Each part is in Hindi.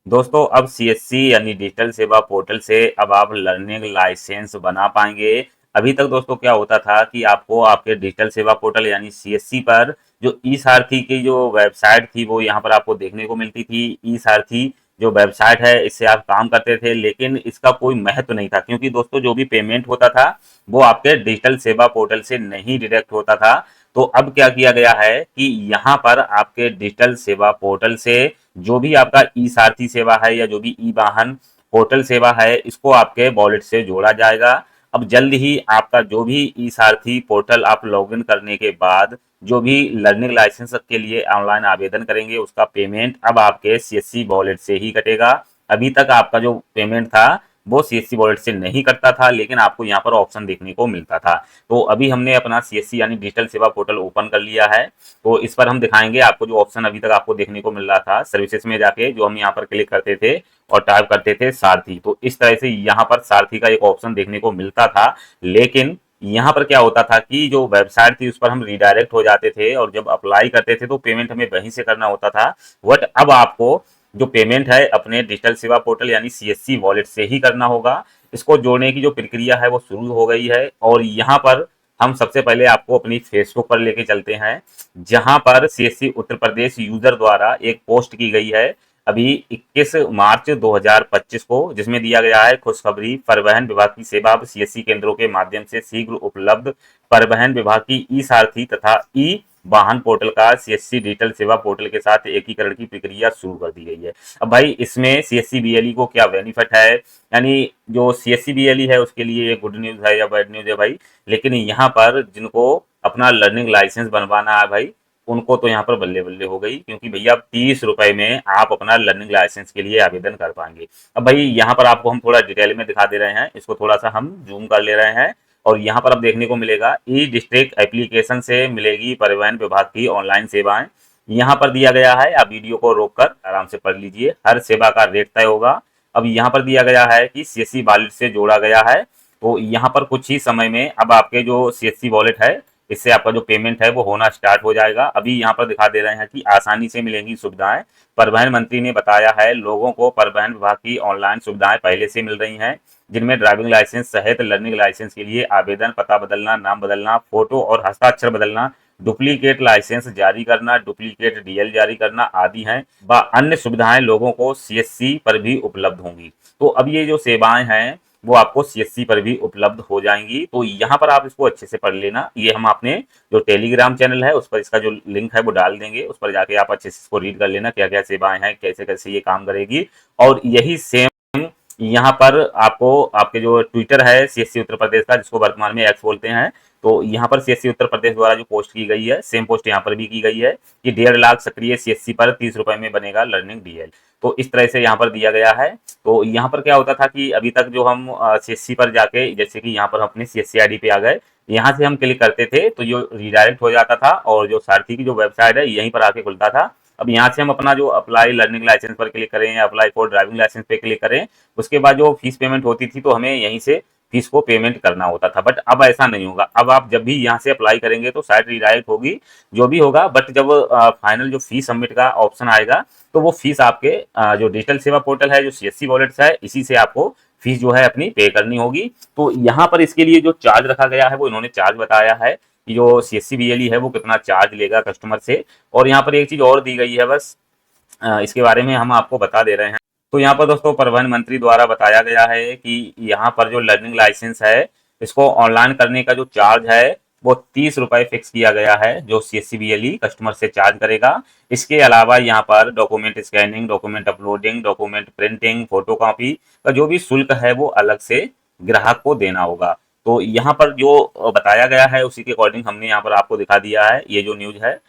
दोस्तों अब सीएससी यानी डिजिटल सेवा पोर्टल से अब आप लर्निंग लाइसेंस बना पाएंगे। अभी तक दोस्तों क्या होता था कि आपको आपके डिजिटल सेवा पोर्टल यानी सीएससी पर जो ई सारथी की जो वेबसाइट थी वो यहाँ पर आपको देखने को मिलती थी। ई सारथी जो वेबसाइट है इससे आप काम करते थे, लेकिन इसका कोई महत्व नहीं था, क्योंकि दोस्तों जो भी पेमेंट होता था वो आपके डिजिटल सेवा पोर्टल से नहीं डिडक्ट होता था। तो अब क्या किया गया है कि यहाँ पर आपके डिजिटल सेवा पोर्टल से जो भी आपका ई सारथी सेवा है या जो भी ई वाहन पोर्टल सेवा है इसको आपके वॉलेट से जोड़ा जाएगा। अब जल्द ही आपका जो भी ई सारथी पोर्टल आप लॉगिन करने के बाद जो भी लर्निंग लाइसेंस के लिए ऑनलाइन आवेदन करेंगे उसका पेमेंट अब आपके सीएससी वॉलेट से ही कटेगा। अभी तक आपका जो पेमेंट था वो सीएससी वॉलेट से नहीं कटता था, लेकिन आपको यहाँ पर ऑप्शन देखने को मिलता था। तो अभी हमने अपना सीएससी यानी डिजिटल सेवा पोर्टल ओपन कर लिया है। तो इस पर हम दिखाएंगे आपको जो ऑप्शन अभी तक आपको देखने को मिल रहा था सर्विसेज में जाके, जो हम यहाँ पर क्लिक करते थे और टाइप करते थे सारथी, तो इस तरह से यहाँ पर सारथी का एक ऑप्शन देखने को मिलता था। लेकिन यहाँ पर क्या होता था कि जो वेबसाइट थी उस पर हम रिडायरेक्ट हो जाते थे और जब अप्लाई करते थे तो पेमेंट हमें वहीं से करना होता था। बट अब आपको जो पेमेंट है अपने डिजिटल सेवा पोर्टल यानी सीएससी वॉलेट से ही करना होगा। इसको जोड़ने की जो प्रक्रिया है वो शुरू हो गई है और यहाँ पर हम सबसे पहले आपको अपनी फेसबुक पर लेके चलते हैं, जहां पर सीएससी उत्तर प्रदेश यूजर द्वारा एक पोस्ट की गई है अभी 21 मार्च 2025 को, जिसमें दिया गया है खुशखबरी, परिवहन विभाग की सेवा अब सीएससी केंद्रों के माध्यम से शीघ्र उपलब्ध। परिवहन विभाग की ई सारथी तथा ई वाहन पोर्टल का सीएससी डिजिटल सेवा पोर्टल के साथ एकीकरण की प्रक्रिया शुरू कर दी गई है। अब भाई इसमें सीएससी बीएलई को क्या बेनिफिट है, यानी जो सीएससी बीएलई है उसके लिए ये गुड न्यूज है या बैड न्यूज है भाई। लेकिन यहाँ पर जिनको अपना लर्निंग लाइसेंस बनवाना है भाई उनको तो यहाँ पर बल्ले बल्ले हो गई, क्योंकि भैया 30 रुपए में आप अपना लर्निंग लाइसेंस के लिए आवेदन कर पाएंगे। अब भाई यहाँ पर आपको हम थोड़ा डिटेल में दिखा दे रहे हैं, इसको थोड़ा सा हम जूम कर ले रहे हैं और यहाँ पर अब देखने को मिलेगा ई डिस्ट्रिक्ट एप्लीकेशन से मिलेगी परिवहन विभाग की ऑनलाइन सेवाएं। यहाँ पर दिया गया है, आप वीडियो को रोककर आराम से पढ़ लीजिए, हर सेवा का रेट तय होगा। अब यहाँ पर दिया गया है कि सीएससी वॉलेट से जोड़ा गया है, तो यहाँ पर कुछ ही समय में अब आपके जो सीएससी वॉलेट है इससे आपका जो पेमेंट है वो होना स्टार्ट हो जाएगा। अभी यहाँ पर दिखा दे रहे हैं कि आसानी से मिलेंगी सुविधाएं। परिवहन मंत्री ने बताया है लोगों को परिवहन विभाग की ऑनलाइन सुविधाएं पहले से मिल रही हैं, जिनमें ड्राइविंग लाइसेंस सहित लर्निंग लाइसेंस के लिए आवेदन, पता बदलना, नाम बदलना, फोटो और हस्ताक्षर बदलना, डुप्लीकेट लाइसेंस जारी करना, डुप्लीकेट डीएल जारी करना आदि हैं व अन्य सुविधाएं लोगों को सीएससी पर भी उपलब्ध होंगी। तो अब ये जो सेवाएं हैं वो आपको सीएससी पर भी उपलब्ध हो जाएंगी। तो यहाँ पर आप इसको अच्छे से पढ़ लेना। ये हम अपने जो टेलीग्राम चैनल है उस पर इसका जो लिंक है वो डाल देंगे, उस पर जाके आप अच्छे से इसको रीड कर लेना क्या क्या सेवाएं हैं, कैसे कैसे ये काम करेगी। और यही सेम यहाँ पर आपको आपके जो ट्विटर है सीएससी उत्तर प्रदेश का, जिसको वर्तमान में एक्स बोलते हैं, तो यहाँ पर सीएससी उत्तर प्रदेश द्वारा जो पोस्ट की गई है सेम पोस्ट यहाँ पर भी की गई है कि 1.5 लाख सक्रिय सीएससी पर 30 रुपए में बनेगा लर्निंग डीएल। तो इस तरह से यहाँ पर दिया गया है। तो यहाँ पर क्या होता था कि अभी तक जो हम सीएससी पर जाके, जैसे कि यहाँ पर हम अपने सीएससी आईडी पे आ गए, यहाँ से हम क्लिक करते थे तो जो रिडायरेक्ट हो जाता था और जो सारथी की जो वेबसाइट है यहीं पर आके खुलता था। अब यहाँ से हम अपना जो अप्लाई लर्निंग लाइसेंस पर क्लिक करें या अप्लाई फॉर ड्राइविंग लाइसेंस पे क्लिक करें, उसके बाद जो फीस पेमेंट होती थी तो हमें यहीं से फीस को पेमेंट करना होता था। बट अब ऐसा नहीं होगा, अब आप जब भी यहाँ से अप्लाई करेंगे तो साइट रिडायरेक्ट होगी जो भी होगा, बट जब फाइनल जो फीस सबमिट का ऑप्शन आएगा तो वो फीस आपके जो डिजिटल सेवा पोर्टल है, जो सीएससी वॉलेट्स है, इसी से आपको फीस जो है अपनी पे करनी होगी। तो यहाँ पर इसके लिए जो चार्ज रखा गया है वो इन्होंने चार्ज बताया है कि जो सीएससी बीएलई है वो कितना चार्ज लेगा कस्टमर से। और यहाँ पर एक चीज और दी गई है, बस इसके बारे में हम आपको बता दे रहे हैं। तो यहाँ पर दोस्तों परिवहन मंत्री द्वारा बताया गया है कि यहाँ पर जो लर्निंग लाइसेंस है इसको ऑनलाइन करने का जो चार्ज है वो 30 रुपए फिक्स किया गया है, जो सीएससी बीएलई कस्टमर से चार्ज करेगा। इसके अलावा यहाँ पर document scanning, document uploading, document printing, photocopy का जो भी शुल्क है वो अलग से ग्राहक को देना होगा। तो यहाँ पर जो बताया गया है उसी के अकॉर्डिंग हमने यहाँ पर आपको दिखा दिया है। ये जो न्यूज है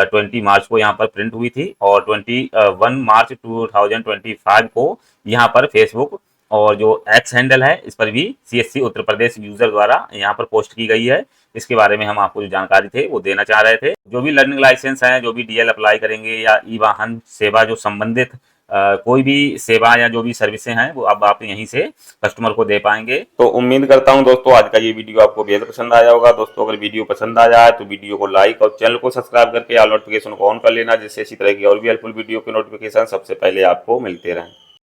20 मार्च को यहाँ पर प्रिंट हुई थी और 21 मार्च 2025 को यहाँ पर फेसबुक और जो एक्स हैंडल है इस पर भी सीएससी उत्तर प्रदेश यूजर द्वारा यहाँ पर पोस्ट की गई है। इसके बारे में हम आपको जो जानकारी थे वो देना चाह रहे थे। जो भी लर्निंग लाइसेंस है, जो भी डीएल अप्लाई करेंगे या ई वाहन सेवा जो संबंधित कोई भी सेवा या जो भी सर्विसें हैं वो अब आप यहीं से कस्टमर को दे पाएंगे। तो उम्मीद करता हूं दोस्तों आज का ये वीडियो आपको बेहद पसंद आया होगा। दोस्तों अगर वीडियो पसंद आ जाए तो वीडियो को लाइक और चैनल को सब्सक्राइब करके ऑल नोटिफिकेशन को ऑन कर लेना, जिससे इसी तरह की और भी हेल्पफुल वीडियो के नोटिफिकेशन सबसे पहले आपको मिलते रहें।